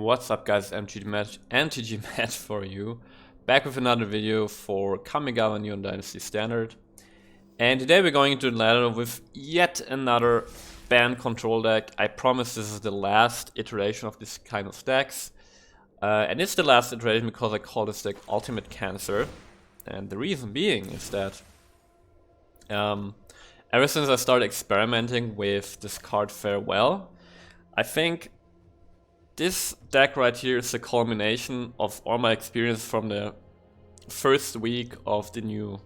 What's up guys, MTG Match for you. Back with another video for Kamigawa New Dynasty Standard. And today we're going into the ladder with yet another Bant control deck. I promise this is the last iteration of this kind of decks. And it's the last iteration because I call this deck Ultimate Cancer. And the reason being is that ever since I started experimenting with this card Farewell, I think this deck right here is the culmination of all my experience from the first week of the new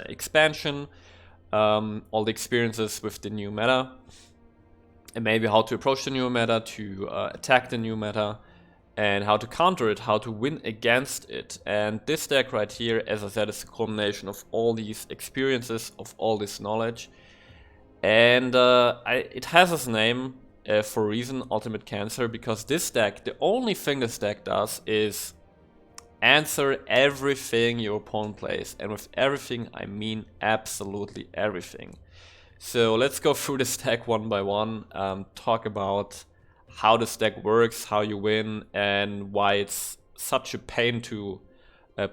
expansion, all the experiences with the new meta, and maybe how to approach the new meta, to attack the new meta, and how to counter it, how to win against it. And this deck right here, as I said, is the culmination of all these experiences, of all this knowledge. And it has its name for a reason, Ultimate Cancer, because this deck, the only thing this deck does is answer everything your opponent plays. And with everything, I mean absolutely everything. So let's go through this deck one by one, talk about how this deck works, how you win, and why it's such a pain to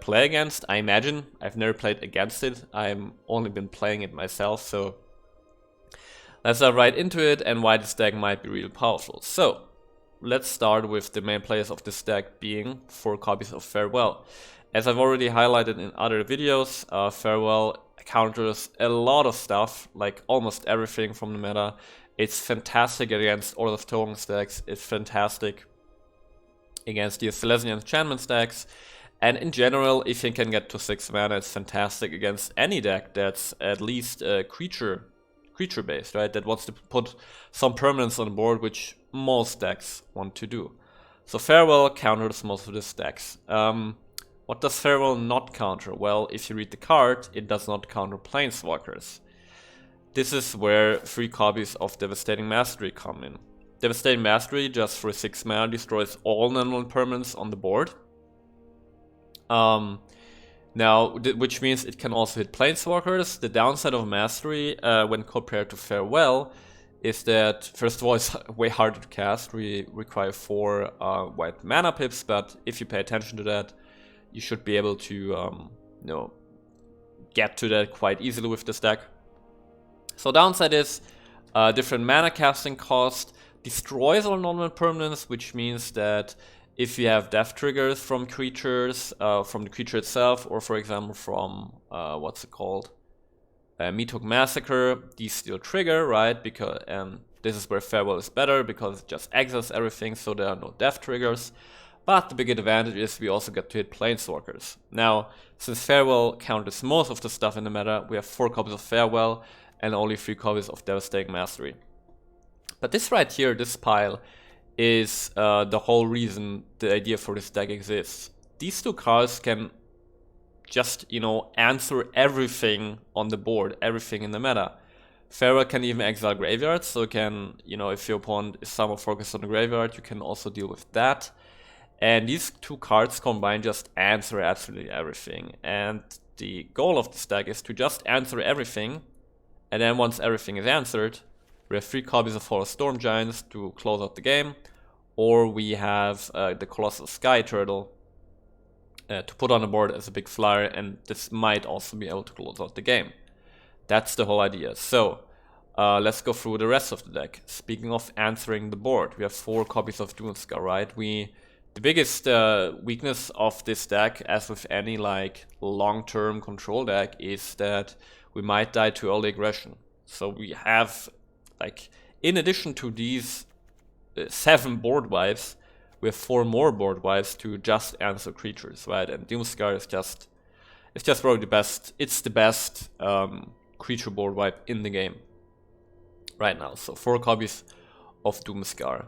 play against. I imagine. I've never played against it. I've only been playing it myself, so let's dive right into it and why this deck might be really powerful. So, let's start with the main players of this deck being 4 copies of Farewell. As I've already highlighted in other videos, Farewell counters a lot of stuff, like almost everything from the meta. It's fantastic against Order of Token stacks, it's fantastic against the Celestial Enchantment stacks, and in general, if you can get to 6 mana, it's fantastic against any deck that's at least creature based, right? That wants to put some permanence on the board, which most decks want to do. So Farewell counters most of the decks. What does Farewell not counter? Well, if you read the card, it does not counter Planeswalkers. This is where 3 copies of Devastating Mastery come in. Devastating Mastery, just for 6 mana, destroys all non-land permanents on the board. Now, which means it can also hit Planeswalkers. The downside of Mastery, when compared to Farewell, is that, first of all, it's way harder to cast. We require 4 white mana pips, but if you pay attention to that, you should be able to, get to that quite easily with this deck. So downside is different mana casting cost, destroys all non-land permanents, which means that if you have death triggers from creatures, from the creature itself, or for example from, what's it called? Meathook Massacre, these still trigger, right? Because this is where Farewell is better, because it just exiles everything, so there are no death triggers. But the big advantage is we also get to hit Planeswalkers. Now, since Farewell counters most of the stuff in the meta, we have 4 copies of Farewell and only 3 copies of Devastating Mastery. But this right here, this pile, is the whole reason the idea for this deck exists. These 2 cards can just, answer everything on the board, everything in the meta. Farewell can even exile graveyards, so it can, if your opponent is somewhat focused on the graveyard, you can also deal with that. And these 2 cards combined just answer absolutely everything. And the goal of this deck is to just answer everything, and then once everything is answered, we have 3 copies of Hall of Storm Giants to close out the game, or we have the Colossal Sky Turtle to put on the board as a big flyer, and this might also be able to close out the game. That's the whole idea. So, let's go through the rest of the deck. Speaking of answering the board, we have 4 copies of Doomscar, right? The biggest weakness of this deck, as with any long-term control deck, is that we might die to early aggression. So we have, in addition to these 7 board wipes, we have 4 more board wipes to just answer creatures, right? And Doomscar is just probably the best. It's the best creature board wipe in the game right now. So 4 copies of Doomscar.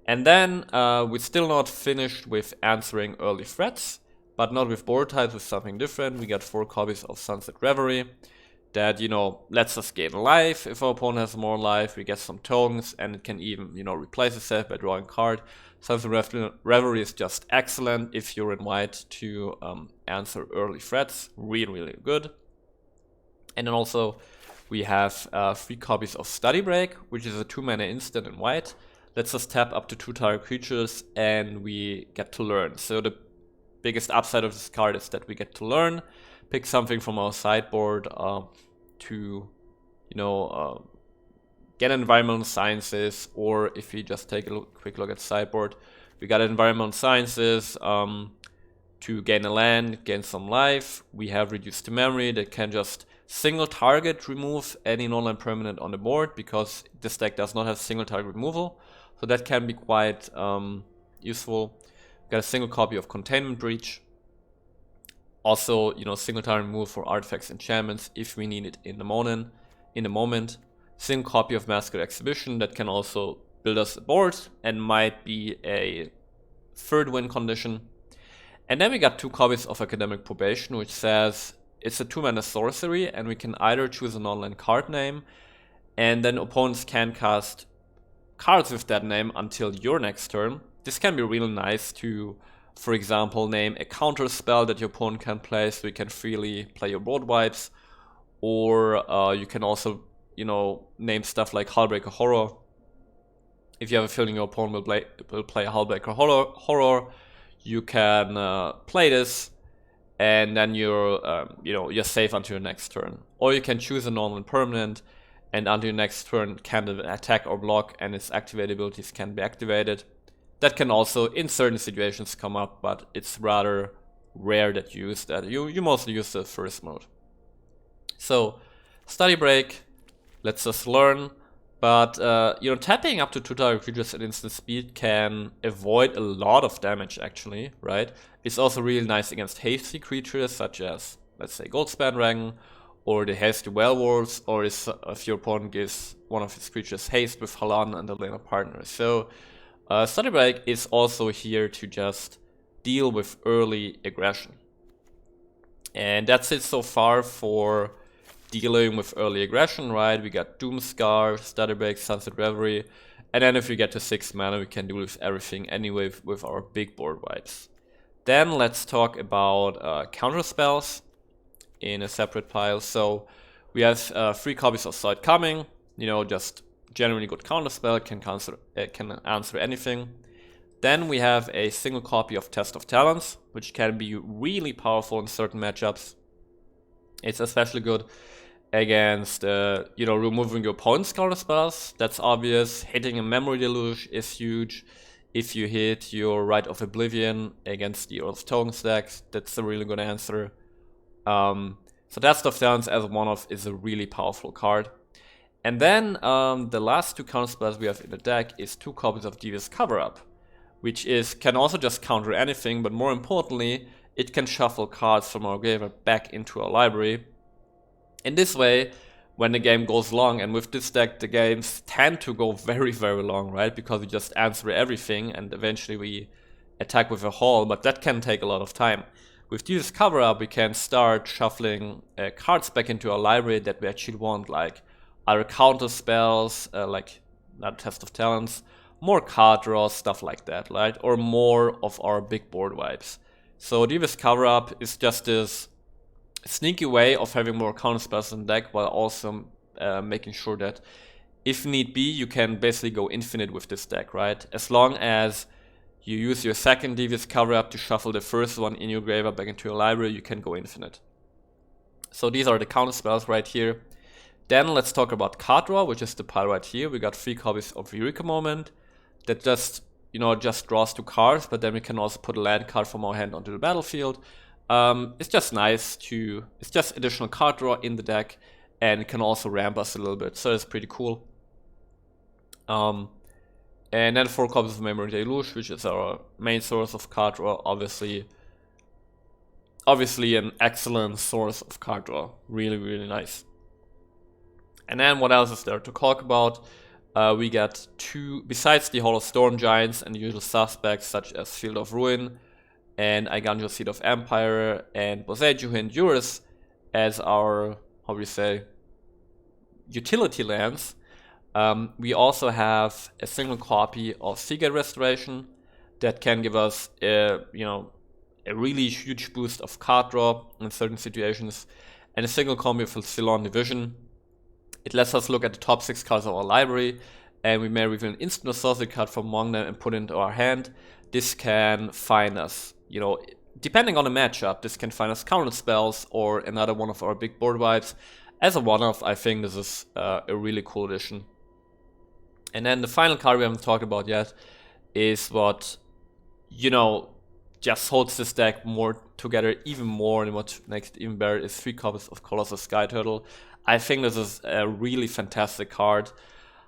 And then we're still not finished with answering early threats, but not with board types, with something different. We got 4 copies of Sunset Reverie that, lets us gain life. If our opponent has more life, we get some tokens, and it can even, replace itself by drawing a card. Sunset Reverie is just excellent if you're in white to answer early threats. Really, really good. And then also we have 3 copies of Study Break, which is a 2 mana instant in white lets us tap up to 2 target creatures and we get to learn. So the biggest upside of this card is that we get to learn, pick something from our sideboard to, get environmental sciences, or if we just take a quick look at sideboard, we got environmental sciences to gain a land, gain some life. We have reduced to memory that can just single target remove any non-land permanent on the board, because this deck does not have single target removal, so that can be quite useful. We got a single copy of Containment Breach. Also, single target removal for artifacts, enchantments if we need it in the moment. Single copy of Masquerade Exhibition that can also build us a board and might be a third win condition. And then we got 2 copies of Academic Probation, which says it's a 2-mana sorcery, and we can either choose a non-land card name, and then opponents can cast cards with that name until your next turn. This can be really nice to, for example, name a counter spell that your opponent can play, so you can freely play your board wipes, or you can also name stuff like Hullbreaker Horror. If you have a feeling your opponent will play Hullbreaker Horror, you can play this, and then you're safe until your next turn. Or you can choose a non-land permanent, and until your next turn can attack or block, and its activated abilities can be activated. That can also, in certain situations, come up, but it's rather rare that you use that. You mostly use the first mode. So, Study Break lets us learn, but tapping up to 2 target creatures at instant speed can avoid a lot of damage, actually, right? It's also really nice against hasty creatures, such as, let's say, Goldspan Dragon, or the Hasty Werewolves, or if your opponent gives one of his creatures haste with Halan and the Lena partner. So, Study Break is also here to just deal with early aggression. And that's it so far for dealing with early aggression, right? We got Doomscar, Study Break, Sunset Reverie, and then if we get to 6 mana, we can deal with everything anyway with our big board wipes. Then let's talk about counter spells in a separate pile. So we have 3 copies of Saw It Coming, just generally good counter spell, can answer anything. Then we have a single copy of Test of Talents, which can be really powerful in certain matchups. It's especially good against, removing your opponent's counter spells. That's obvious. Hitting a Memory Deluge is huge. If you hit your Rite of Oblivion against the Earth Token stacks, that's a really good answer. So Test of Talents as one-off is a really powerful card. And then the last 2 counter spells we have in the deck is 2 copies of Devious Cover-Up, which can also just counter anything, but more importantly, it can shuffle cards from our graveyard back into our library. In this way, when the game goes long, and with this deck the games tend to go very, very long, right? Because we just answer everything and eventually we attack with a haul, but that can take a lot of time. With Devious Cover-Up, we can start shuffling cards back into our library that we actually want, like either counter spells, like not Test of Talents, more card draws, stuff like that, right? Or more of our big board wipes. So Devious Cover-Up is just this sneaky way of having more counter spells in the deck, while also making sure that if need be, you can basically go infinite with this deck, right? As long as you use your second Devious Cover-Up to shuffle the first one in your graveyard back into your library, you can go infinite. So these are the counter spells right here. Then let's talk about card draw, which is the pile right here. We got 3 copies of Eureka Moment that just draws 2 cards, but then we can also put a land card from our hand onto the battlefield. It's just nice it's just additional card draw in the deck, and it can also ramp us a little bit, so it's pretty cool. And then 4 copies of Memory Deluge, which is our main source of card draw, obviously an excellent source of card draw, really, really nice. And then what else is there to talk about? We got 2, besides the Hall of Storm Giants and the usual suspects such as Field of Ruin and Eiganjo Seat of Empire and Boseiju and Eurus as our, utility lands. We also have a single copy of Seagate Restoration that can give us a really huge boost of card draw in certain situations, and a single copy of Ceylon Division. It lets us look at the top 6 cards of our library and we may reveal an instant or sorcery card from among them and put it into our hand, this can find us, you know, depending on the matchup, this can find us counter spells or another one of our big board wipes. As a one-off, I think this is a really cool addition. And then the final card we haven't talked about yet is what, you know, just holds this deck more together even more, and what makes it even better is 3 copies of Colossal Sky Turtle. I think this is a really fantastic card.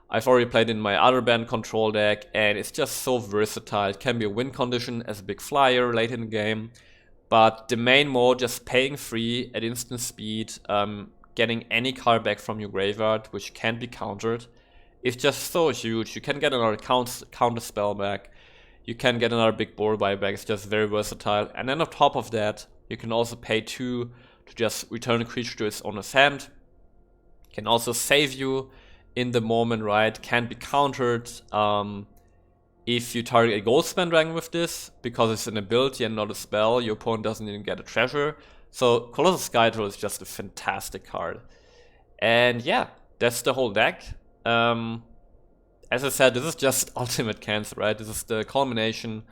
I've already played in my other Bant control deck, and it's just so versatile. It can be a win condition as a big flyer late in the game, but the main mode, just paying 3 at instant speed, getting any card back from your graveyard, which can't be countered, is just so huge. You can get another counter spell back. You can get another big board wipe back. It's just very versatile. And then on top of that, you can also pay 2 to just return a creature to its owner's hand. Can also save you in the moment, right? Can't be countered if you target a Goldspan Dragon with this, because it's an ability and not a spell. Your opponent doesn't even get a treasure. So Colossal Sky Turtle is just a fantastic card. And yeah, that's the whole deck. As I said, this is just ultimate cancer, right? This is the culmination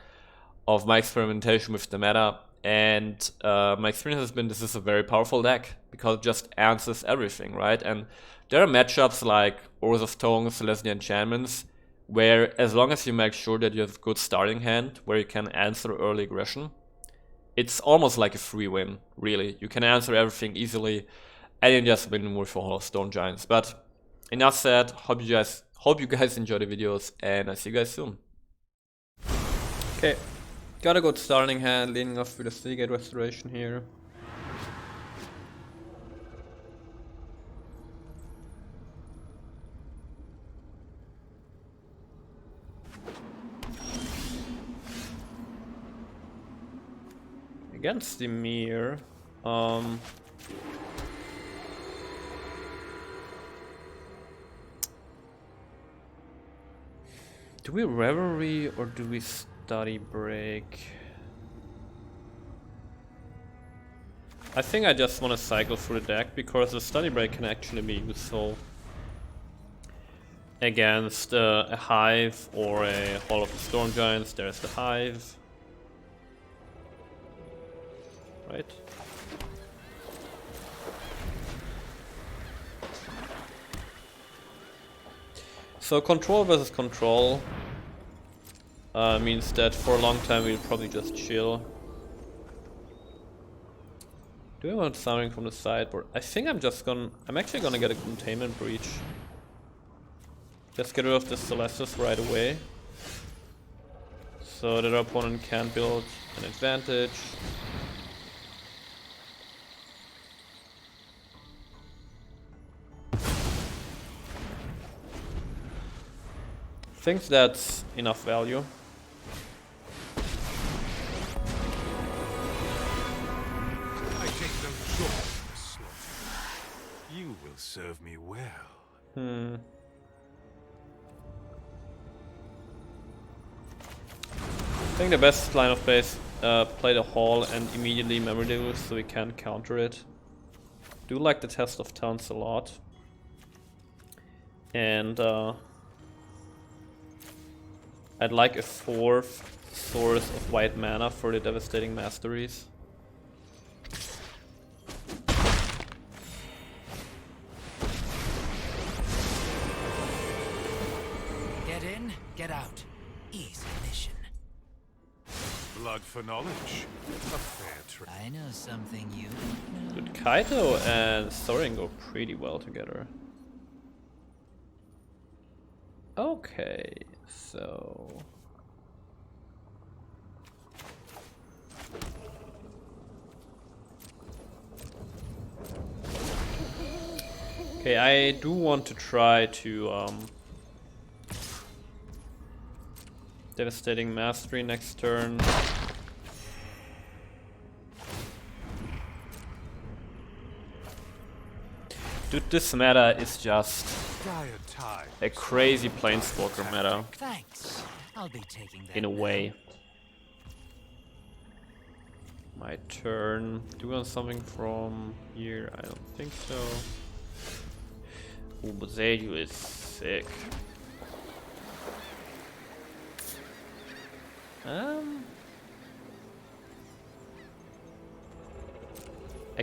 of my experimentation with the meta, and my experience has been this is a very powerful deck because it just answers everything, right? And there are matchups like Ores of Stone, Celestial Enchantments, where as long as you make sure that you have a good starting hand where you can answer early aggression, it's almost like a free win, really. You can answer everything easily, and you just win with Hall of Stone Giants. But enough said, hope you guys enjoy the videos, and I see you guys soon. Okay, got a good starting hand, leading off with a Seagate Restoration here. Against the mirror, do we Reverie or do we Study Break? I think I just want to cycle through the deck because the Study Break can actually be useful against a Hive or a Hall of the Storm Giants. There's the Hive. Right. So control versus control means that for a long time we'll probably just chill. Do I want something from the sideboard? I think I'm actually gonna get a Containment Breach. Just get rid of the Celestis right away, so that our opponent can't build an advantage. I think that's enough value. I take no joy in the slaughter. You will serve me well. I think the best line of play is play the Hall and immediately Memory Deluge so we can't counter it. Do like the Test of Towns a lot. And I'd like a 4th source of white mana for the Devastating Masteries. Get in, get out. Easy mission. Blood for knowledge. A fair trade. I know something you don't know. Dude, Kaito and Sorin go pretty well together. Okay, so... Okay, I do want to try to Devastating Mastery next turn. Dude, this meta is just a crazy Planeswalker meta. Thanks. I'll be taking that In a now. way. My turn. Do we want something from here? I don't think so. Ooh, Boseiju is sick. I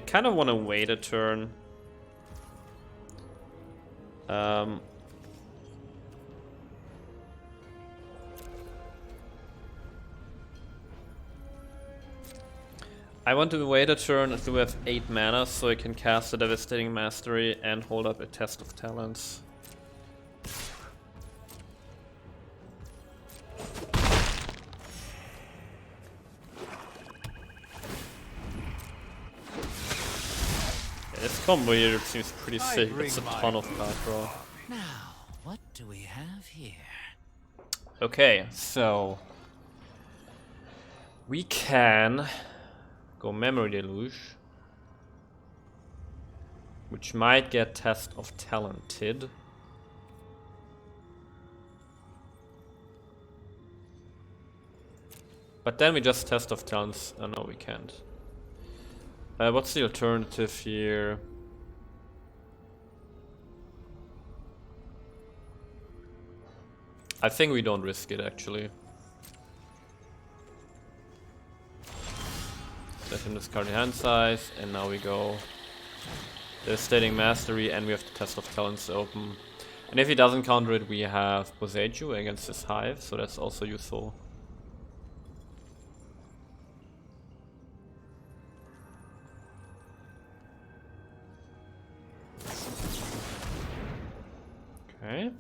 kind of want to wait a turn. I want to wait a turn until we have 8 mana so I can cast a Devastating Mastery and hold up a Test of Talents. This combo here seems pretty sick. It's a ton of card draw. Now, what do we have here? Okay, so we can go Memory Deluge, which might get Test of Talented. But then we just Test of Talents. Oh no, we can't. What's the alternative here? I think we don't risk it actually. Let him discard the hand size, and now we go Devastating Mastery, and we have the Test of Talents open. And if he doesn't counter it, we have Boseiju against his Hive, so that's also useful. Okay.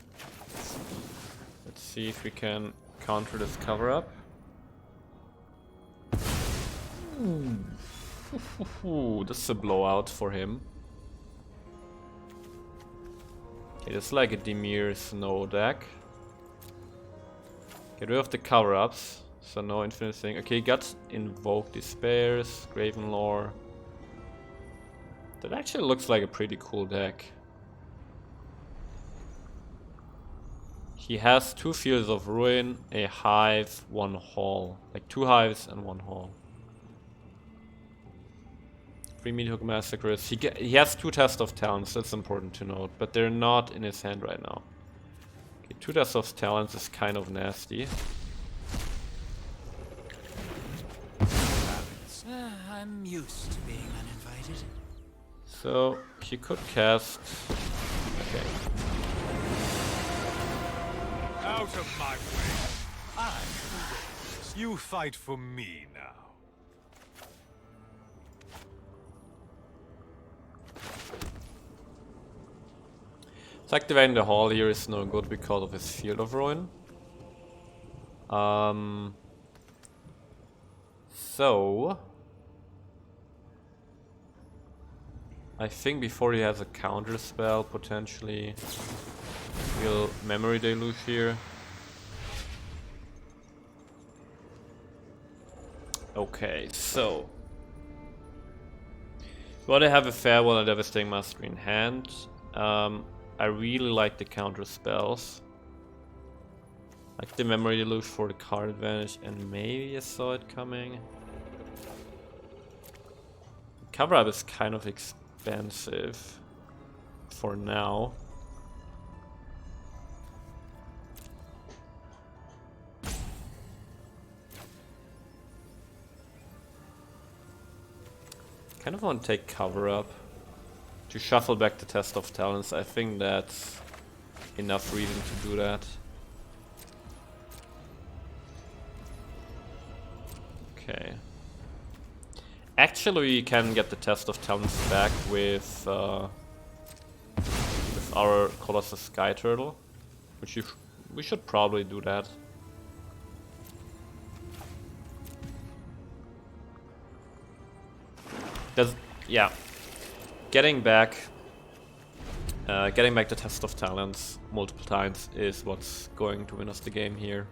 Let's see if we can counter this cover up. Ooh, this is a blowout for him. Okay, it's like a Dimir Snow deck. Get rid of the cover ups, so no infinite thing. Okay, he got Invoke Despairs, Gravenlore. That actually looks like a pretty cool deck. He has 2 Fields of Ruin, a Hive, 1 Hall. Like 2 Hives and 1 Hall. 3 Meathook Massacres. He has 2 Test of Talents, that's important to note, but they're not in his hand right now. Okay, 2 Test of Talents is kind of nasty. I'm used to being uninvited. So he could cast. Okay. Out of my way. You fight for me now. So activating the Hall here is no good because of his Field of Ruin. So I think before he has a counter spell, potentially we'll Memory Deluge here. Okay, so well, they have a Farewell and Devastating Mastery in hand. I really like the counter spells. Like the Memory Deluge for the card advantage, and maybe I saw it coming. Cover up is kind of expensive for now. Kind of want to take cover up to shuffle back the Test of Talents. I think that's enough reason to do that. Okay. Actually, we can get the Test of Talents back with our Colossal Sky Turtle, which we should probably do that. Yeah, getting back the Test of Talents multiple times is what's going to win us the game here.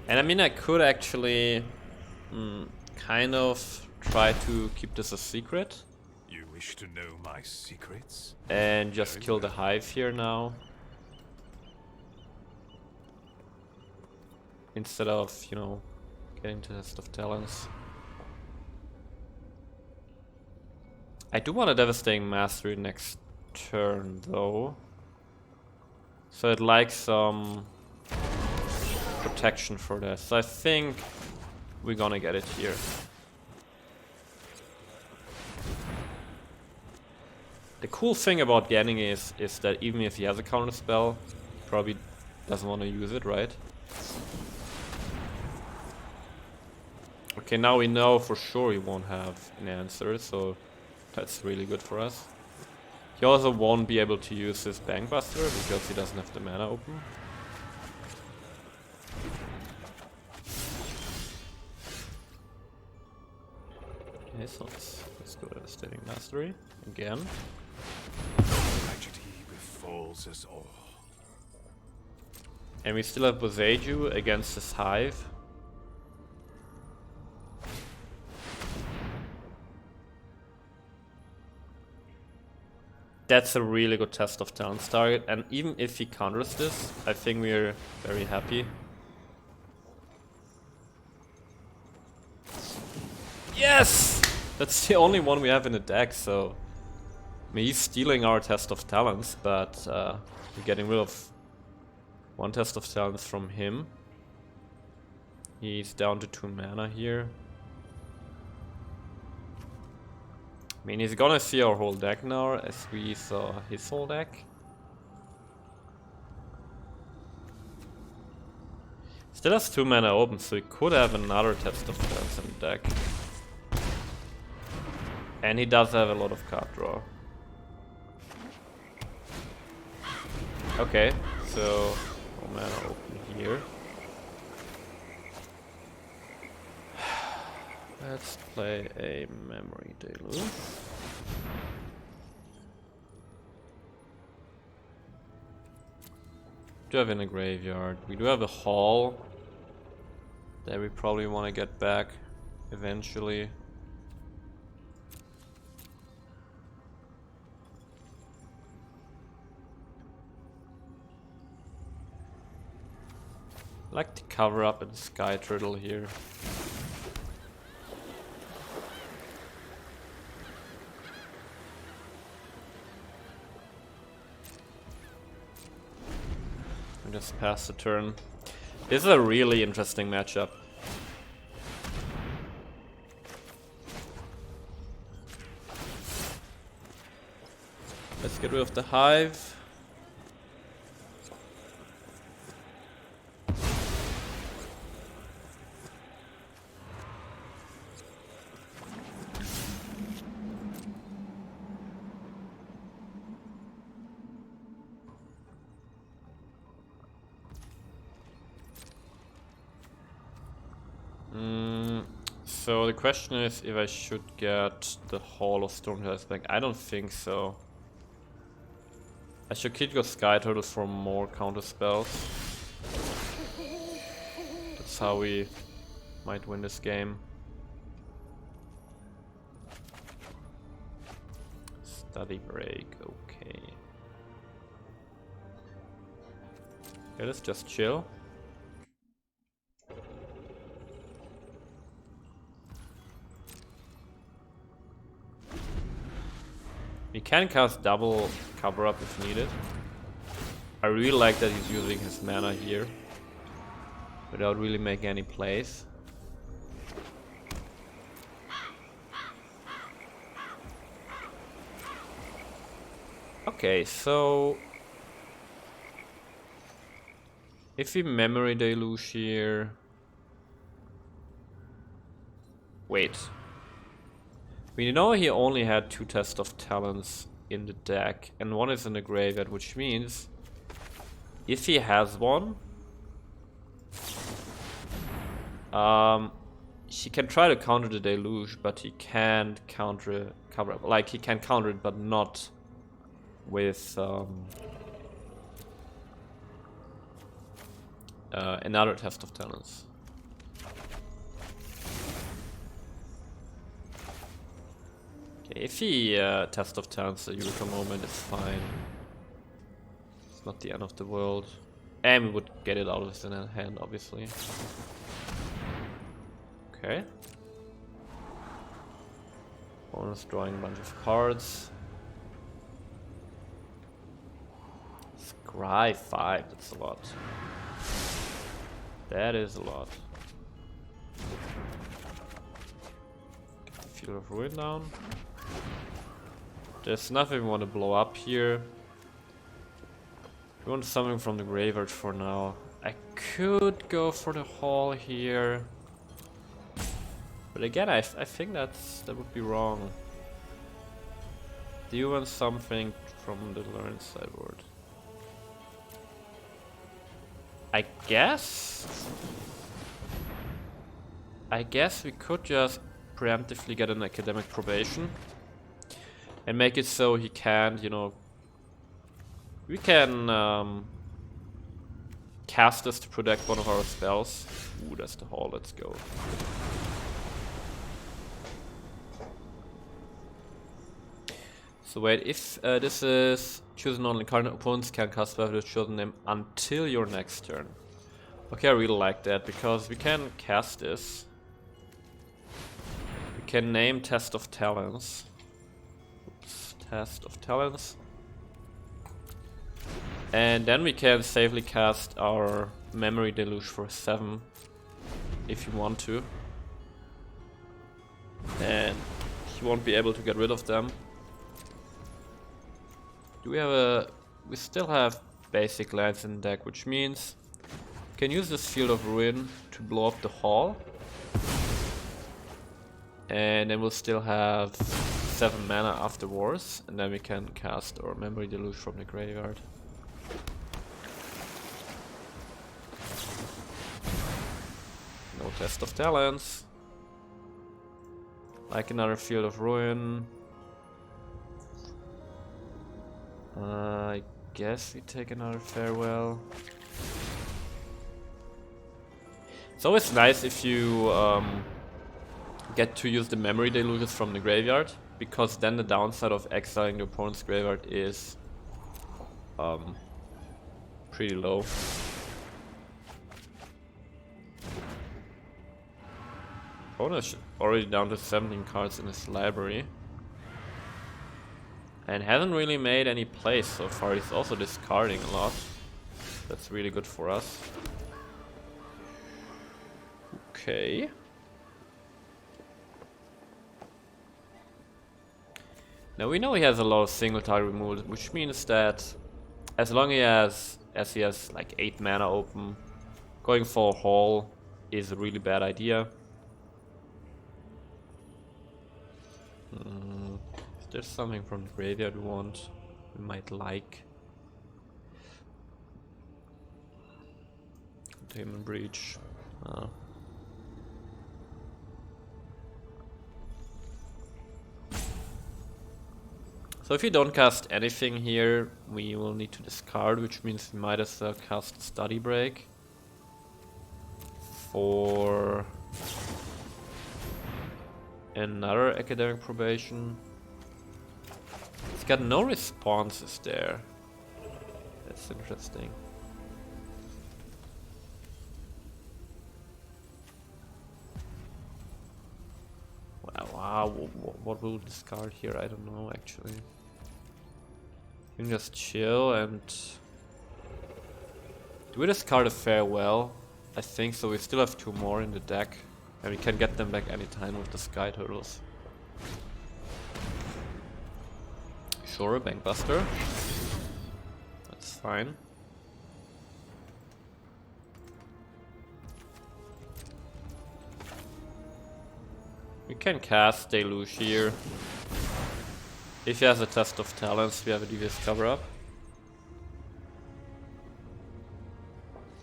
And I mean, I could actually kind of try to keep this a secret. You wish to know my secrets? And just kill the Hive here now. Instead of, you know, getting to Test of Talents. I do want a Devastating Mastery next turn though. So it likes some protection for this. So I think we're gonna get it here. The cool thing about getting is that even if he has a counter spell, he probably doesn't want to use it, right? Okay, now we know for sure he won't have an answer, so that's really good for us. He also won't be able to use his Bankbuster because he doesn't have the mana open. Okay, so let's go Devastating Mastery again. Tragedy befalls us all. And we still have Boseiju against his Hive. That's a really good test of talents target, and even if he counters this, I think we're very happy. Yes! That's the only one we have in the deck, so... I mean, he's stealing our test of talents, but we're getting rid of one test of talents from him. He's down to 2 mana here. I mean, he's gonna see our whole deck now, as we saw his whole deck. Still has 2 mana open, so he could have another test of talents in the deck. And he does have a lot of card draw. Okay, so 1 mana open here. Let's play a Memory Deluge. Do have in a graveyard. We do have a hall that we probably want to get back eventually. I like to cover up a Sky Turtle here. Just pass the turn. This is a really interesting matchup. Let's get rid of the Hive. So the question is if I should get the Hall of Stormcast back. I don't think so. I should keep your Sky Turtle for more counter spells. That's how we might win this game. Study break, okay. Yeah, let's just chill. We can cast double cover up if needed. I really like that he's using his mana here without really making any plays. Okay, so if we Memory Deluge here... Wait. We know he only had 2 tests of talents in the deck, and 1 is in the graveyard, which means if he has one, he can try to counter the deluge, but he can't counter cover up. Like, he can counter it, but not with another test of talents. If he test of talents the Eureka moment, it's fine. It's not the end of the world. And we would get it out of his hand, obviously. Okay. Bonus drawing a bunch of cards. Scry 5, that's a lot. That is a lot. Field of Ruin down. There's nothing we want to blow up here. We want something from the graveyard for now. I could go for the hall here. But again, I think that would be wrong. Do you want something from the learn sideboard? I guess we could just preemptively get an academic probation and make it so he can't, you know, we can cast this to protect one of our spells. Ooh, that's the hall, let's go. So wait, if this is choose an only card, opponents can cast spell with the chosen name until your next turn. Okay, I really like that because we can cast this. We can name Test of Talents. Oops, Test of Talents. And then we can safely cast our Memory Deluge for 7 if you want to. And you won't be able to get rid of them. Do we have a... we still have basic lands in the deck, which means we can use this Field of Ruin to blow up the hall. And then we'll still have 7 mana afterwards, and then we can cast our Memory Deluge from the graveyard. No Test of Talents. Like another Field of Ruin. I guess we take another Farewell. It's always nice if you get to use the Memory Deluges from the graveyard, because then the downside of exiling the opponent's graveyard is pretty low. Opponent is already down to 17 cards in his library. And hasn't really made any plays so far. He's also discarding a lot. That's really good for us. Okay. Now we know he has a lot of single target removal, which means that as long as he has like 8 mana open, going for a hall is a really bad idea. If there's something from the graveyard we might like. Containment Breach. So if you don't cast anything here, we will need to discard, which means we might as well cast Study Break for another Academic Probation. It's got no responses there. That's interesting. Wow, what will discard here? I don't know actually. You can just chill and... do we discard a Farewell? I think so. We still have 2 more in the deck. And we can get them back anytime with the Sky Turtles. Sure, Bankbuster. That's fine. We can cast Deluge here. If he has a Test of Talents, we have a Devious Cover-Up.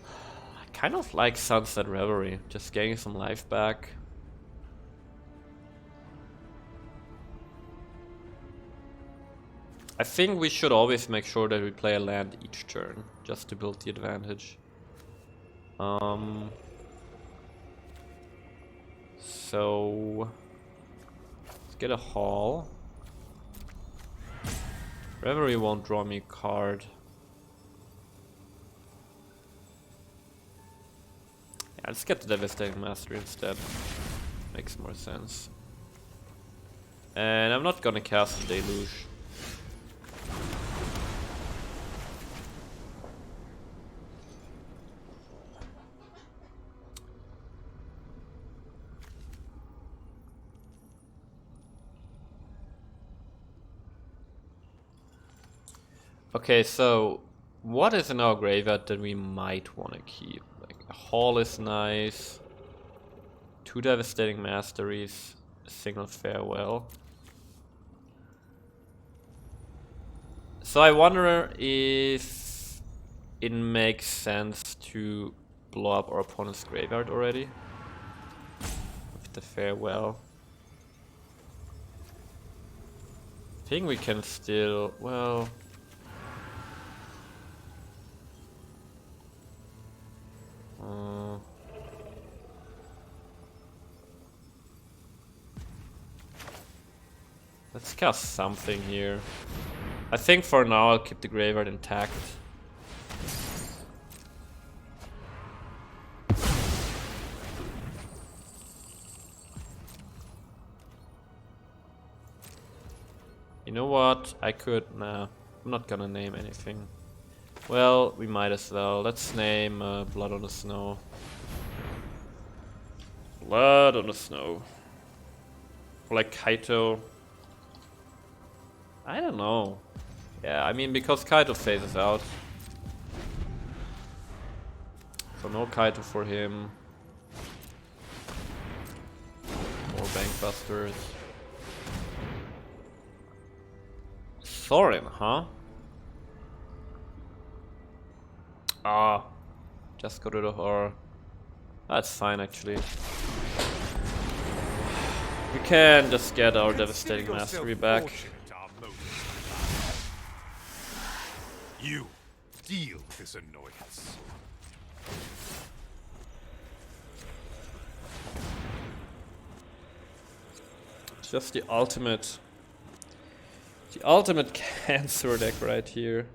I kind of like Sunset Reverie, just getting some life back. I think we should always make sure that we play a land each turn, just to build the advantage. So let's get a hall. Reverie won't draw me a card. Yeah, let's get the Devastating Mastery instead. Makes more sense. And I'm not gonna cast the Deluge. Okay, so what is in our graveyard that we might want to keep? Like a Hall is nice. 2 Devastating Masteries, a single Farewell. So I wonder if it makes sense to blow up our opponent's graveyard already with the Farewell. I think we can still, well... let's cast something here. I think for now I'll keep the graveyard intact. You know what? I could... Nah, I'm not gonna name anything. Well, we might as well. Let's name Blood on the Snow. Blood on the Snow. Or like Kaito. I don't know. Yeah, I mean, because Kaito phases out. So no Kaito for him. More Bankbusters. Thorin, huh? Ah, just got rid of our... That's fine, actually. We can just get our Devastating Mastery back. You deal with this annoyance. It's just the ultimate cancer deck right here.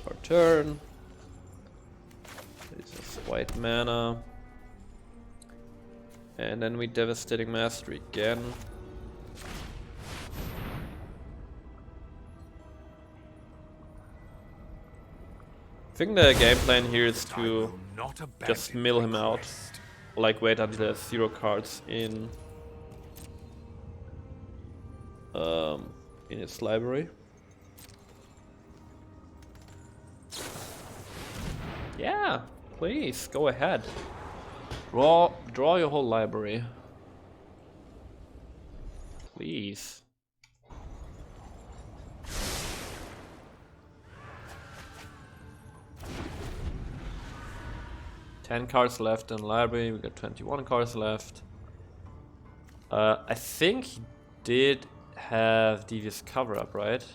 Our turn. This is white mana. And then we Devastating Mastery again. I think the game plan here is to just mill him out. Like wait until there's 0 cards in its library. Yeah, please go ahead. Draw your whole library. Please. Ten cards left in the library. We got 21 cards left. I think he did have Devious Cover Up, right?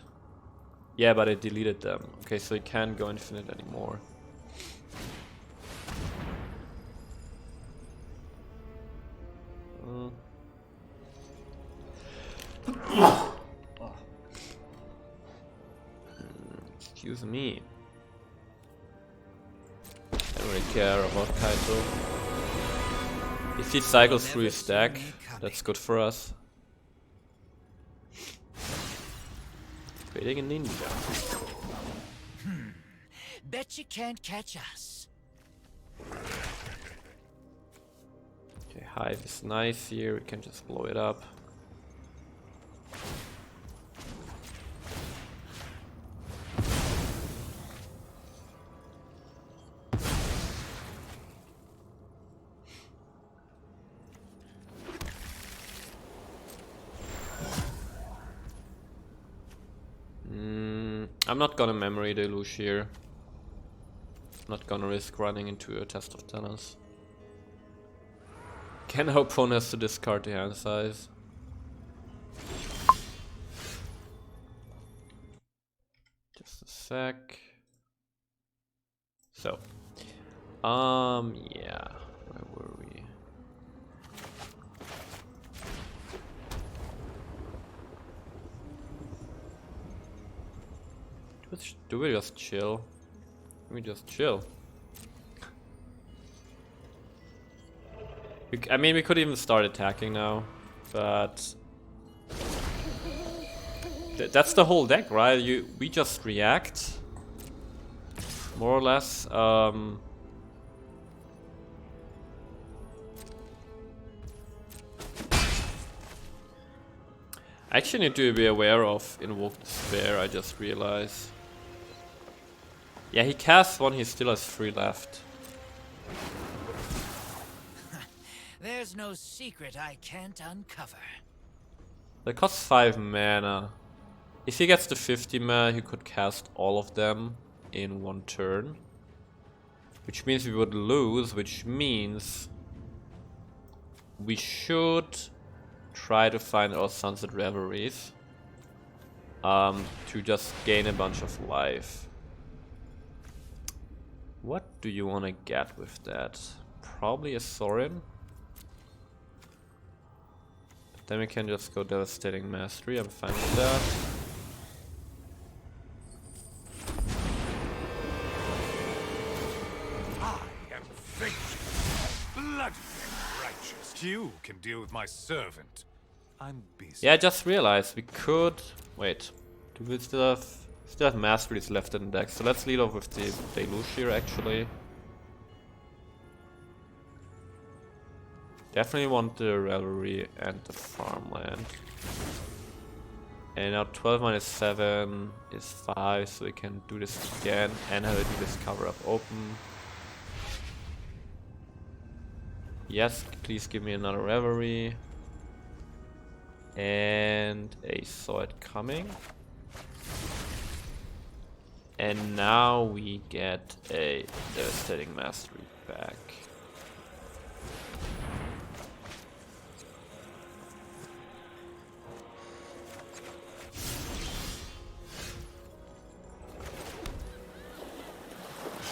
Yeah, but I deleted them. Okay, so he can't go infinite anymore. Excuse me. I don't really care about Kaito. If he cycles through his stack, that's good for us. Creating a ninja. Bet you can't catch us. Okay, Hive is nice here. We can just blow it up. I'm not gonna Memory Deluge here. I'm not gonna risk running into a Test of Tennis. Can our opponent has to discard the hand size? Just a sec. So, yeah, where were we? Do we just chill? We just chill. I mean, we could even start attacking now, but that's the whole deck, right? We just react, more or less. I actually need to be aware of Invoke Despair, I just realized. Yeah, he casts one, he still has 3 left. There's no secret I can't uncover. That costs 5 mana. If he gets to 50 mana, he could cast all of them in 1 turn. Which means we would lose, which means we should try to find our Sunset Reveries to just gain a bunch of life. What do you want to get with that? Probably a Sorin. But then we can just go Devastating Mastery, I'm fine with that. I am vengeance, bloody and righteous. You can deal with my servant. I'm busy. Yeah, I just realized we could... Wait, do we still have Masteries left in the deck? So let's lead off with the Deluge here, actually. Definitely want the Revelry and the Farmland. And now 12 minus 7 is 5, so we can do this again and have it do this cover up open. Yes, please give me another Revelry. And I saw it coming. And now we get a Devastating Mastery back.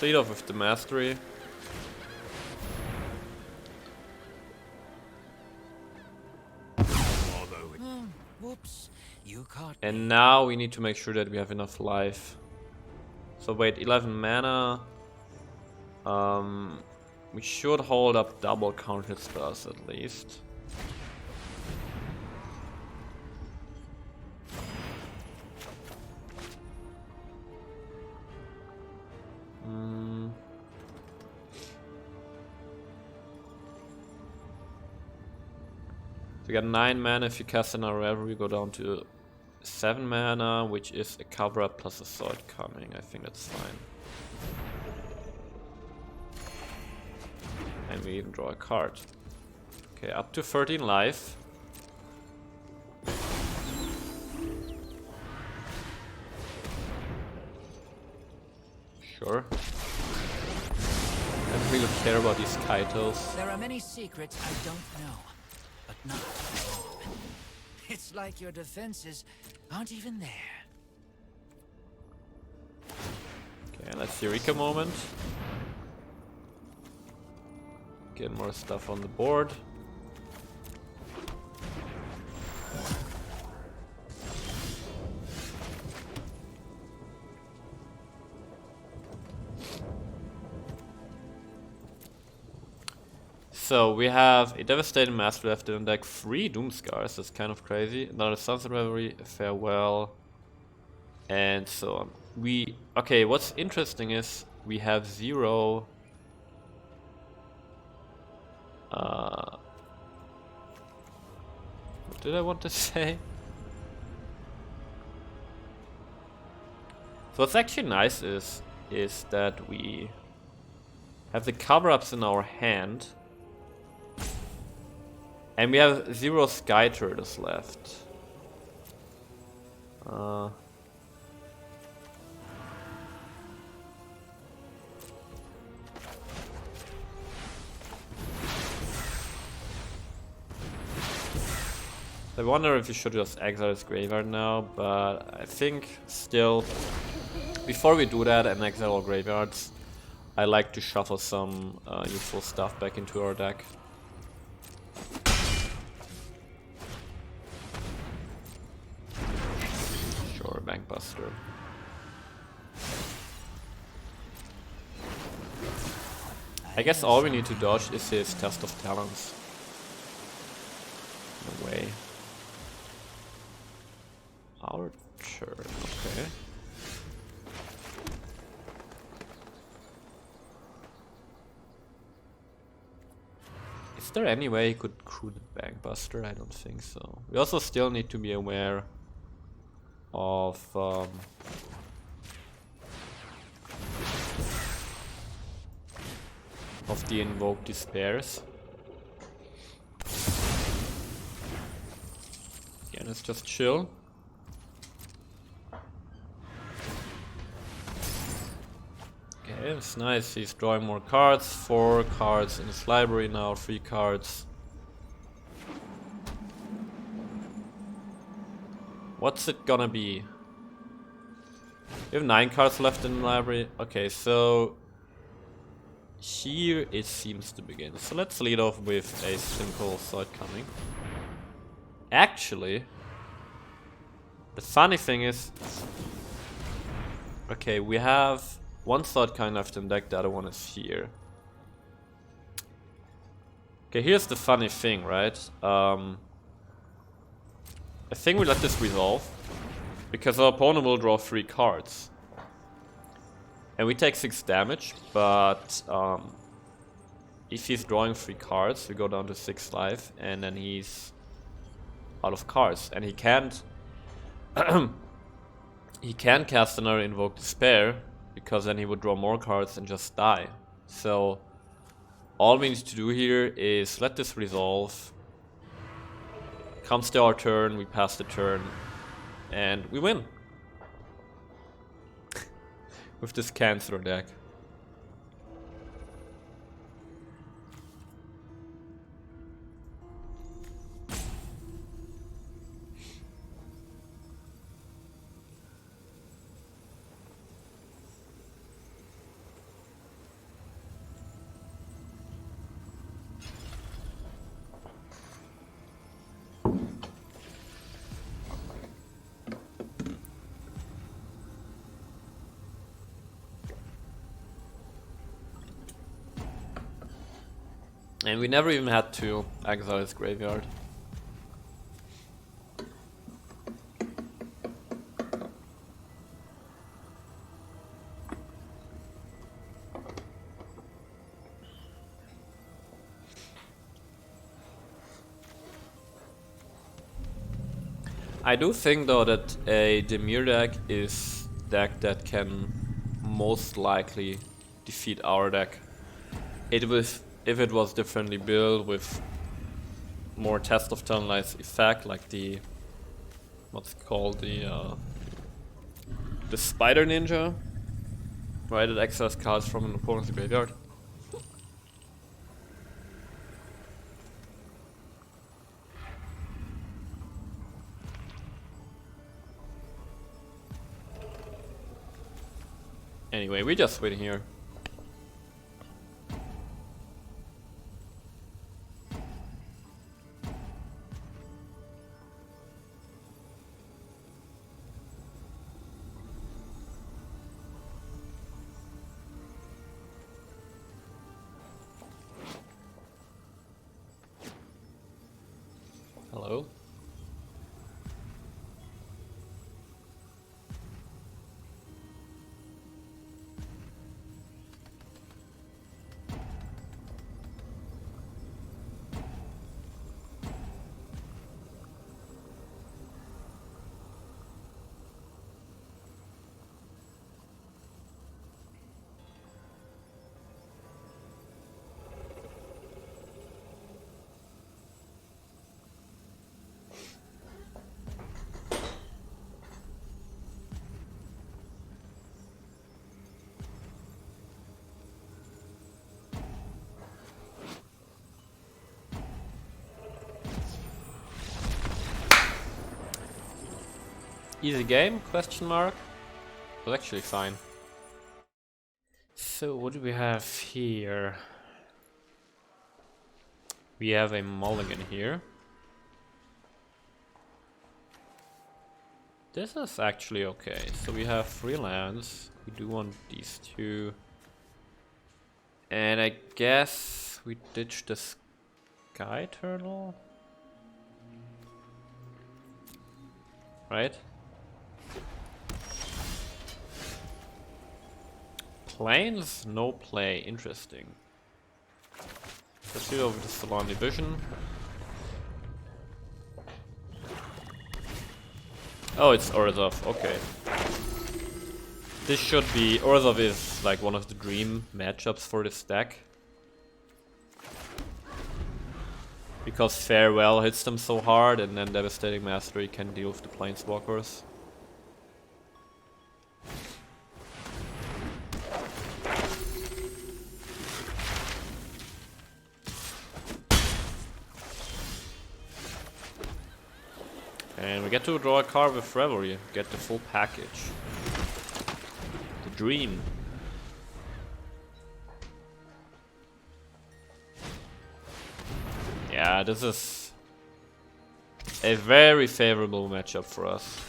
Lead off with the Mastery. Whoops, you caught And me. now we need to make sure that we have enough life. So wait, 11 mana. We should hold up double counted spells at least. So we got 9 mana. If you cast another Reverie, we go down to 7 mana, which is a cover up plus a sword coming. I think that's fine. And we even draw a card. Okay, up to 13 life. Sure. I don't really care about these Kaitos. There are many secrets I don't know, but not alone. It's like your defenses aren't even there. Okay, let's Eureka moment. Get more stuff on the board. So we have a Devastating Master left in the deck, 3 Doomskars, that's kind of crazy. Another Sunset Reverie, Farewell, and so on. Okay, what's interesting is we have 0 what did I want to say? So what's actually nice is that we have the cover-ups in our hand. And we have 0 Sky Turtles left. I wonder if you should just exile his graveyard now, but I think still, before we do that and exile all graveyards, I like to shuffle some useful stuff back into our deck. Sure, Bankbuster. I guess all we need to dodge is his Test of Talents. No way. Our turn, okay. Is there any way he could crew the Bankbuster? I don't think so. We also still need to be aware of the Invoke Despairs. Again, it's just chill. Okay, it's nice. He's drawing more cards. 4 cards in his library now, 3 cards. What's it gonna be? We have 9 cards left in the library. Okay, so here it seems to begin. So let's lead off with a simple Sword Coming. Actually, the funny thing is, okay, we have 1 Sword Coming left in deck, the other one is here. Okay, here's the funny thing, right? I think we let this resolve, because our opponent will draw 3 cards. And we take 6 damage, but if he's drawing 3 cards, we go down to 6 life, and then he's out of cards. And he can't he can cast another Invoke Despair, because then he would draw more cards and just die. So all we need to do here is let this resolve. Comes to our turn, we pass the turn, and we win. With this Cancer deck. And we never even had to exile his graveyard. I do think though that a Dimir deck is deck that can most likely defeat our deck. If it was differently built with more Test of Tunlights effect, like the what's it called, the Spider Ninja, right? It exiles cards from an opponent's graveyard. Anyway, we just win here. Hello? Easy game? Question mark. It was actually fine. So what do we have here? We have a mulligan here. This is actually okay. So we have 3 lands. We do want these 2. And I guess we ditch the Sky Turtle? Right? Plains, no play, interesting. Let's go over to Salon Division. Oh, it's Orzhov, okay. This should be... Orzhov is like one of the dream matchups for this deck. Because Farewell hits them so hard, and then Devastating Mastery can deal with the Planeswalkers. And we get to draw a card with Revelry, get the full package. The dream. Yeah, this is a very favorable matchup for us.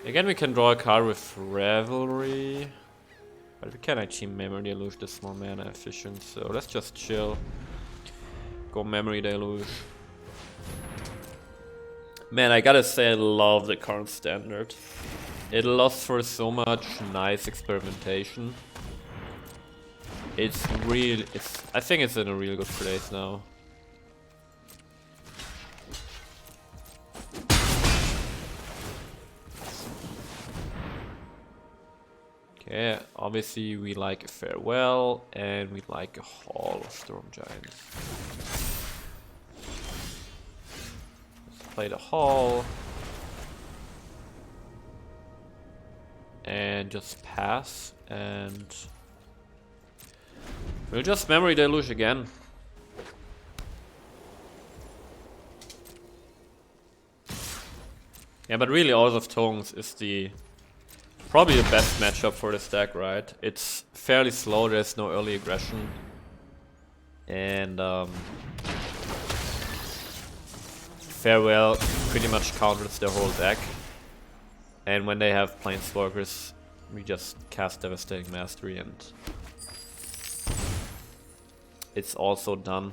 Again, we can draw a card with Revelry. But we can actually Memory Deluge, this more mana efficient, so let's just chill. Go Memory Deluge. Man, I gotta say I love the current standard. It allows for so much nice experimentation. It's real, I think it's in a real good place now. Okay, obviously we like a Farewell, and we like a Hall of Storm Giants. Let's play the Hall. And just pass, and we'll just Memory Deluge again. Yeah, but really Oath of Tongues is probably the best matchup for this deck, right? It's fairly slow, there's no early aggression. And Farewell pretty much counters their whole deck. And when they have Planeswalkers, we just cast Devastating Mastery and it's also done.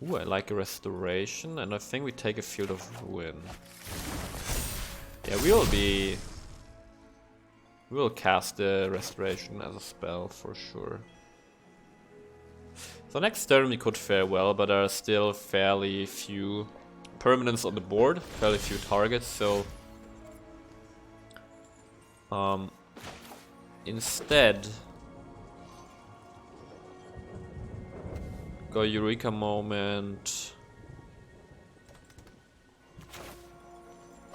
Ooh, I like a Restoration, and I think we take a Field of Ruin. Yeah, we will cast the Restoration as a spell for sure. So next turn we could Farewell, but there are still fairly few permanents on the board, fairly few targets, so instead go Eureka Moment.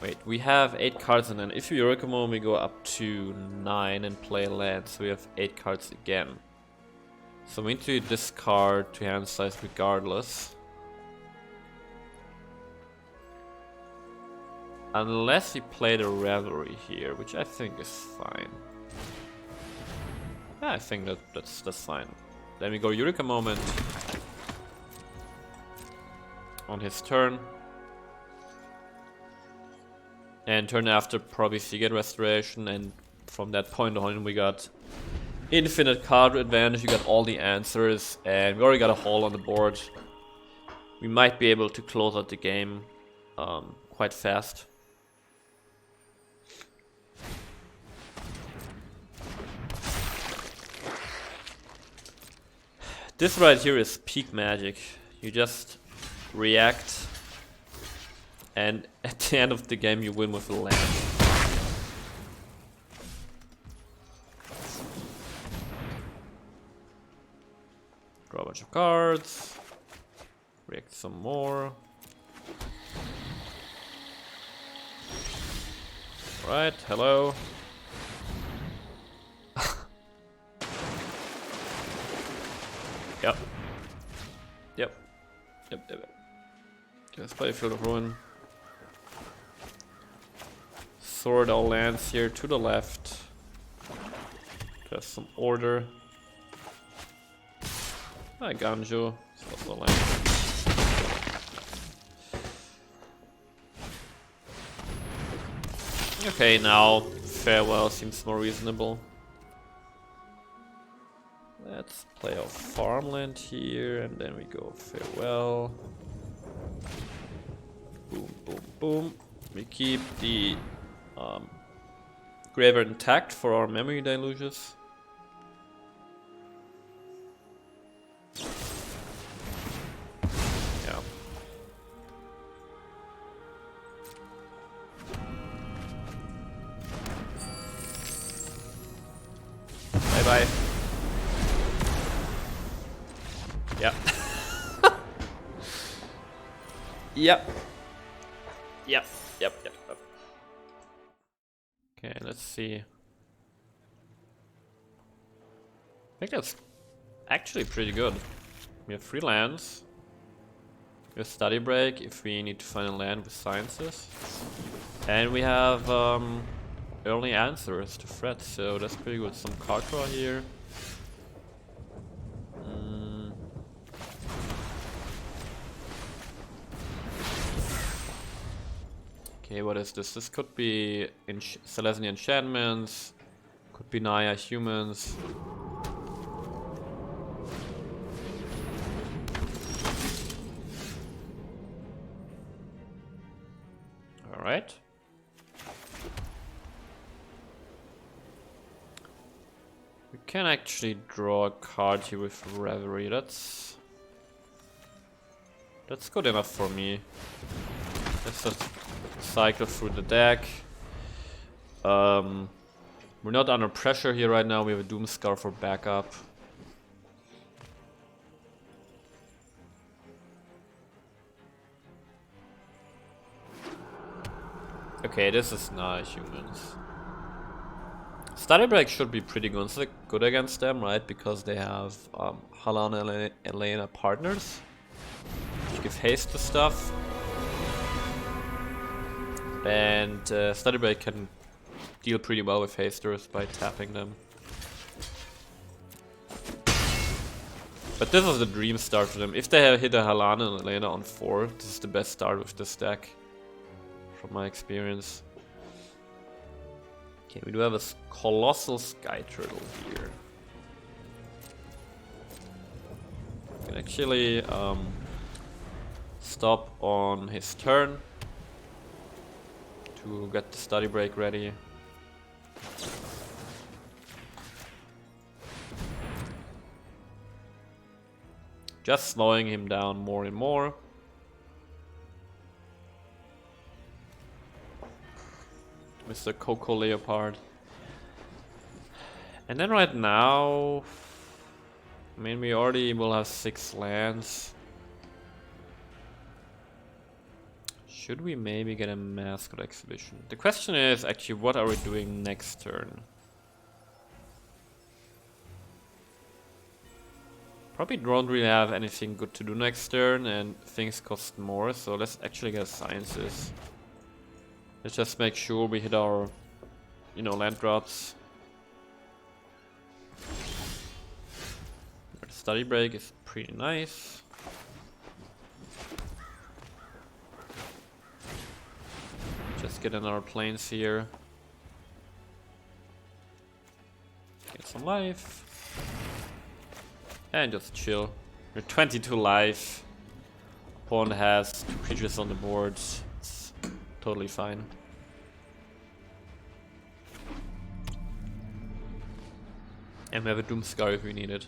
Wait, we have 8 cards, and then if you Eureka Moment we go up to 9 and play land, so we have 8 cards again. So we need to discard to hand size regardless. Unless we play the Revelry here, which I think is fine. Yeah, I think that's fine. Then we go Eureka Moment on his turn. And turn after probably Seagate Restoration, and from that point on we got infinite card advantage, you got all the answers, and we already got a Hall on the board. We might be able to close out the game quite fast. This right here is peak Magic. You just react, and at the end of the game you win with a land. Draw a bunch of cards, react some more. Alright, hello. Yep. Yep. Let's play Field of Ruin. Sword all lands here to the left. Just some order. Hi, Ganjo. Also land. Okay, now Farewell seems more reasonable. Let's play our farmland here, and then we go farewell. Boom, boom, boom. We keep the graveyard intact for our memory deluges. Yeah. Bye bye. Yeah. Yep. Yep. Yep. Yep. Yep. Okay, let's see. I think that's actually pretty good. We have 3 lands. We have study break if we need to find a land with sciences. And we have early answers to threats, so that's pretty good. Some card draw here. Okay, what is this? This could be Celestia enchantments, could be Naya humans. Alright. We can actually draw a card here with Reverie. That's good enough for me. Let's just cycle through the deck. We're not under pressure here right now. We have a Doomscar for backup. Okay, this is not humans. Study break should be pretty good against them, right? Because they have Halan and Elena partners, which give haste to stuff. And study break can deal pretty well with hasters by tapping them. But this is the dream start for them. If they have hit a Halan and Elena on 4, this is the best start with this deck, from my experience. Okay, we do have a Colossal Sky Turtle here. We can actually stop on his turn to get the study break ready. Just slowing him down more and more. Mr. Coco Leopard. And then right now, I mean, we already will have 6 lands. Should we maybe get a mascot exhibition? The question is actually, what are we doing next turn? Probably don't really have anything good to do next turn, and things cost more, so let's actually get sciences. Let's just make sure we hit our, land drops. The study break is pretty nice. Just get in our planes here. Get some life. And just chill. We're 22 life. Opponent has 2 creatures on the board. It's totally fine. And we have a Doomscar if we need it.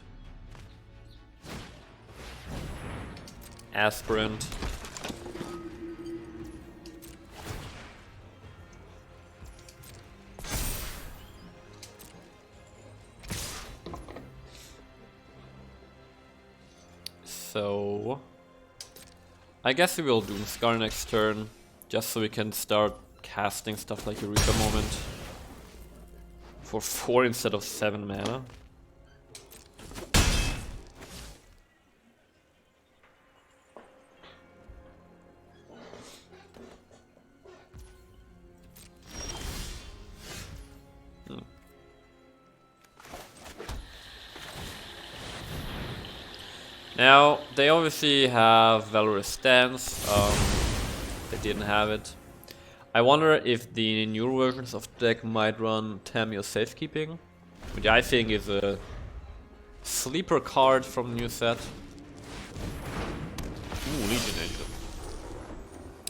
Aspirant. So I guess we will Doomscar next turn, just so we can start casting stuff like Eureka Moment for 4 instead of 7 mana. Now, they obviously have Valorous Stance, they didn't have it. I wonder if the newer versions of the deck might run Tamio Safekeeping, which I think is a Sleeper card from new set. Ooh, Legion Angel.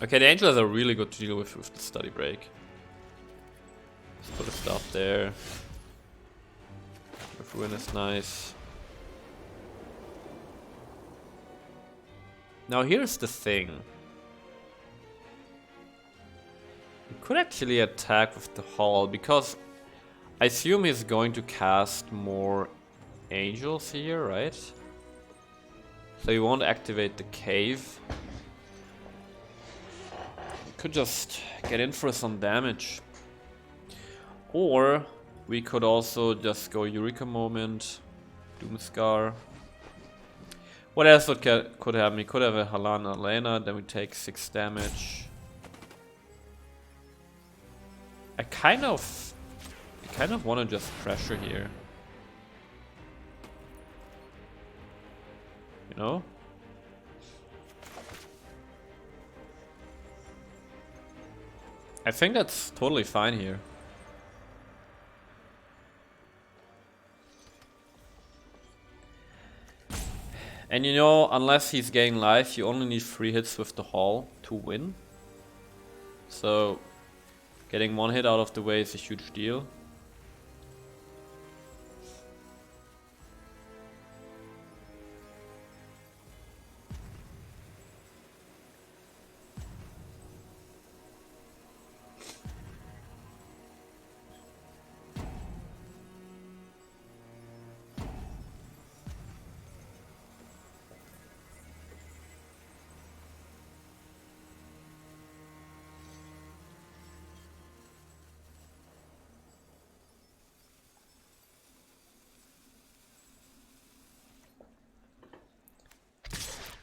Okay, the Angels are really good to deal with the study break. Let's put a stop there. Ruin is nice. Now here's the thing. We could actually attack with the Hall because I assume he's going to cast more Angels here, right? So you won't activate the cave. You could just get in for some damage. Or we could also just go Eureka Moment, Doomscar. What else could happen? We could have a Halana Elena, then we take 6 damage. I kind of want to just pressure here. You know? I think that's totally fine here. And you know, unless he's getting life, you only need 3 hits with the Hall to win. So, getting 1 hit out of the way is a huge deal.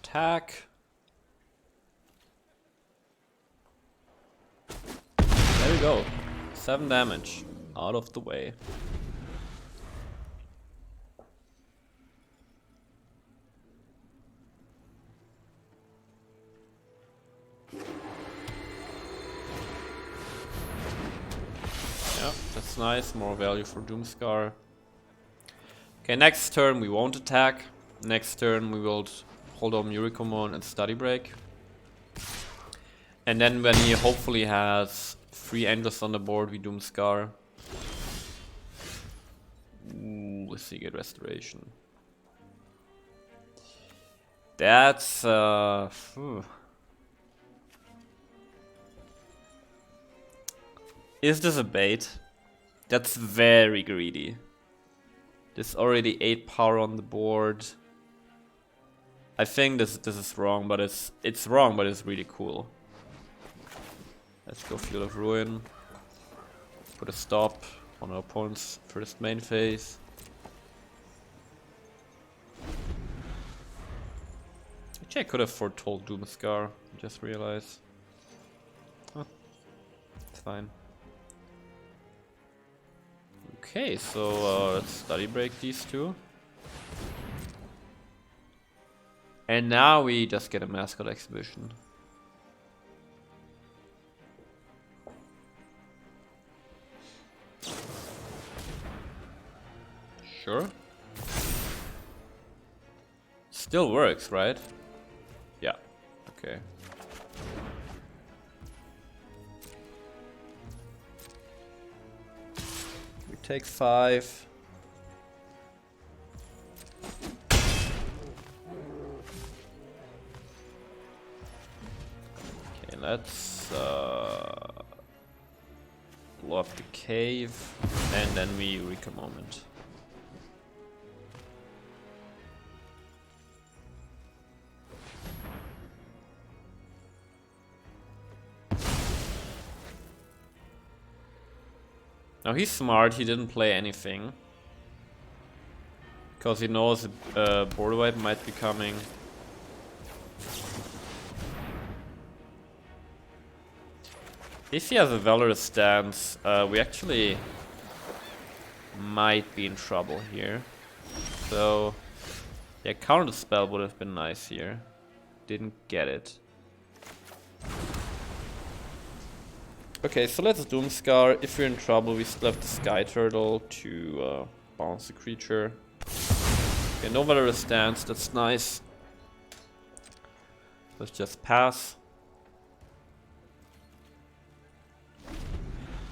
Attack. There we go. 7 damage. Out of the way. Yeah, that's nice. More value for Doomscar. Okay, next turn we won't attack. Next turn we will hold on Murikomon and Study Break. And then when he hopefully has 3 Angels on the board, we Doomscar. Ooh, Seagate Restoration. That's Is this a bait? That's very greedy. There's already 8 power on the board. I think this is wrong, but it's wrong, but it's really cool. Let's go Field of Ruin. Put a stop on our opponent's first main phase. Actually, I could have foretold Doomscar. Just realized. Huh. It's fine. Okay, so let's Study Break these 2. And now we just get a Mascot Exhibition. Sure. Still works, right? Yeah. Okay. We take 5. Let's blow up the cave, and then we Eureka Moment. Now he's smart, he didn't play anything. Because he knows a board wipe might be coming. If he has a Valorous stance, we actually might be in trouble here. So, yeah, counter spell would have been nice here. Didn't get it. Okay, so let's Doomscar. If we're in trouble, we still have the Sky Turtle to bounce the creature. Okay, no valorous stance, that's nice. Let's just pass.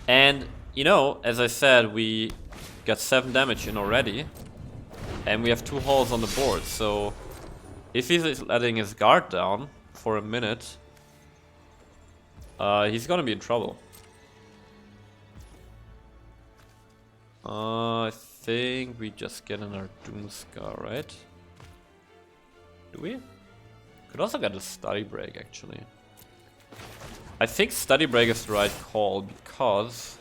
And, you know, as I said, we got 7 damage in already. And we have 2 holes on the board, so if he's letting his guard down for a minute, he's gonna be in trouble. I think we just get another Doomscar, right? Do we? Could also get a Study Break, actually. I think Study Break is the right call, because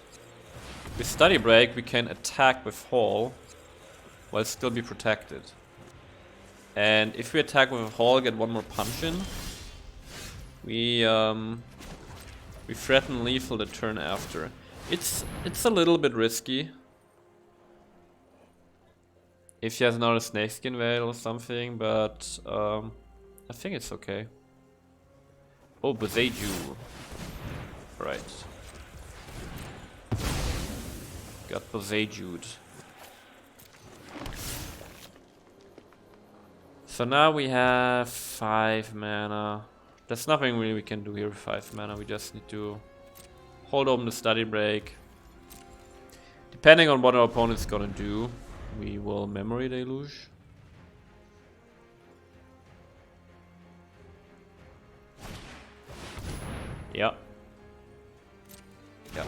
with Study Break we can attack with Hall while still be protected. And if we attack with a Hall, get 1 more punch in, we threaten lethal the turn after. It's a little bit risky. If he has another Snakeskin Veil or something, but I think it's okay. Oh, Boseiju. Right. Got Boseijud. So now we have 5 mana. There's nothing really we can do here with 5 mana. We just need to hold open the Study Break. Depending on what our opponent's gonna do, we will Memory Deluge. Yeah. Yeah.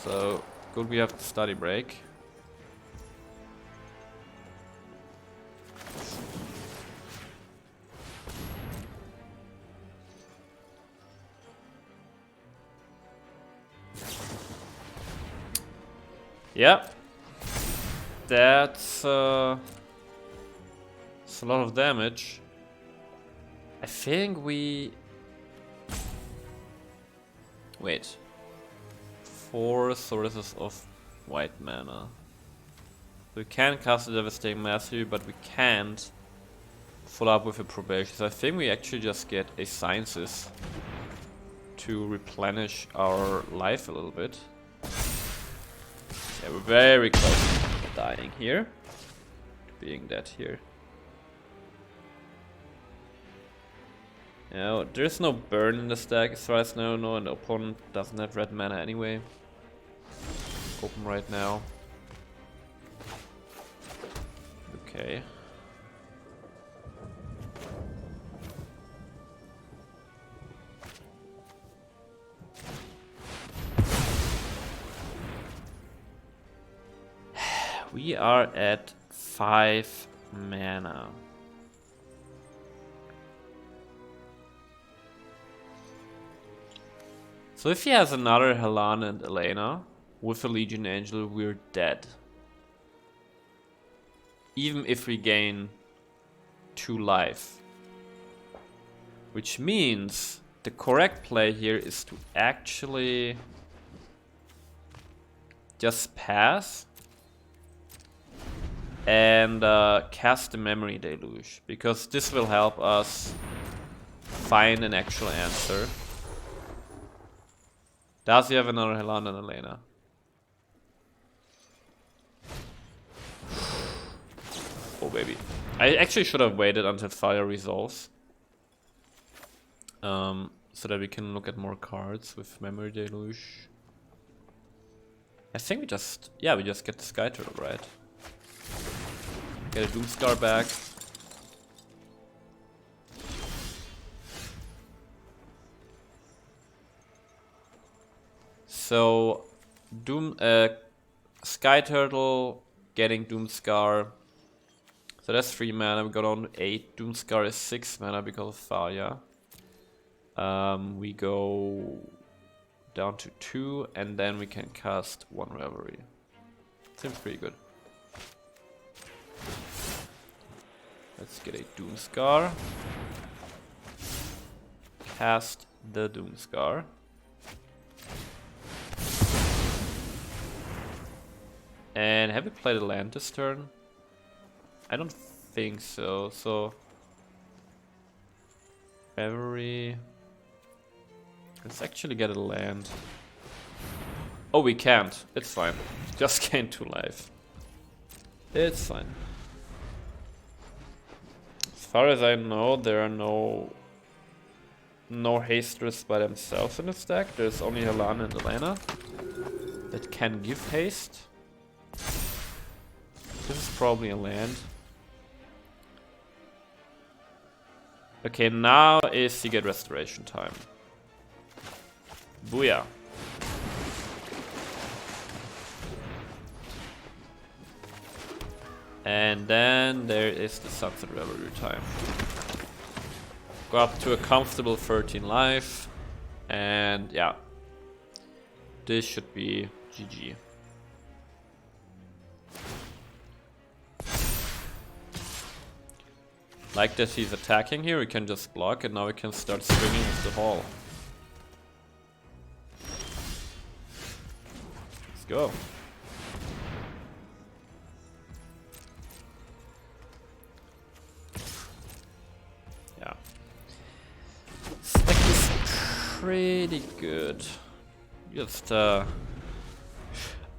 So, good we have the Study Break. Yeah. That's a lot of damage. I think we... Wait. 4 sources of white mana. We can cast a Devastating Mastery, but we can't follow up with a Probation. So I think we actually just get a Sciences to replenish our life a little bit. Yeah, we're very close to dying here. To being dead here. Yeah, there's no burn in the stack as far as I know, and the opponent doesn't have red mana anyway. Open right now. Okay. We are at 5 mana. So if he has another Helena and Elena with a Legion Angel, we're dead. Even if we gain 2 life. Which means the correct play here is to actually just pass and cast the Memory Deluge, because this will help us find an actual answer. Does he have another Helena and Elena? Oh baby. I actually should have waited until fire resolves. So that we can look at more cards with Memory Deluge. I think we just get the Sky Turtle, right? Get a Doomscar back. So, Sky Turtle getting Doomscar. So that's 3 mana. We got on 8. Doomscar is 6 mana because of Fire. We go down to 2, and then we can cast 1 Reverie. Seems pretty good. Let's get a Doomscar. Cast the Doomscar. And have we played a land this turn? I don't think so. So Reverie. Let's actually get a land. Oh, we can't. It's fine. Just gain 2 life. It's fine. far as I know, there are no hasters by themselves in this deck. There's only Helana and Elena that can give haste. This is probably a land. Okay, now is Seagate Restoration time. Booyah. And then there is the Sunset Reverie time. Go up to a comfortable 13 life. And yeah. This should be GG. Like that he's attacking here, we can just block and now we can start swinging with the Hall. Let's go. Yeah. This deck is pretty good. Just oh,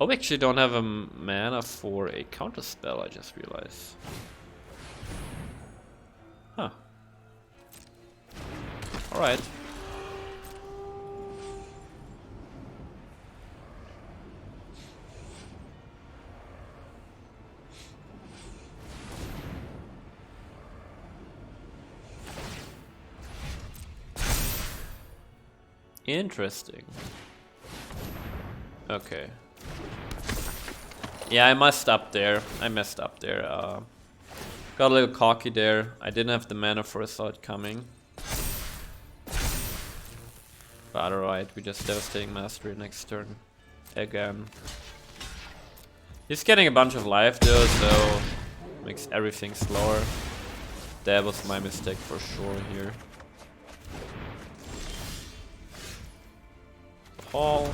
we actually don't have a mana for a counter spell, I just realized. Huh. Alright. Interesting. Okay. Yeah, I messed up there. Got a little cocky there. I didn't have the mana for a saw it coming. But alright, we just Devastating Mastery next turn. Again. He's getting a bunch of life though, so makes everything slower. That was my mistake for sure here. Hall.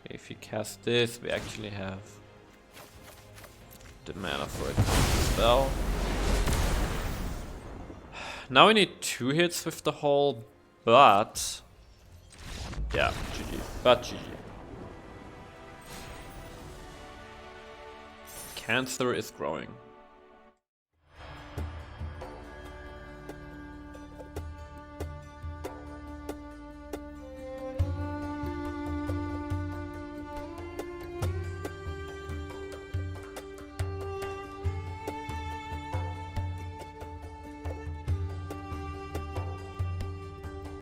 If you cast this, we actually have the mana for a spell. Now we need 2 hits with the Hall, but yeah, GG. But GG. Cancer is growing.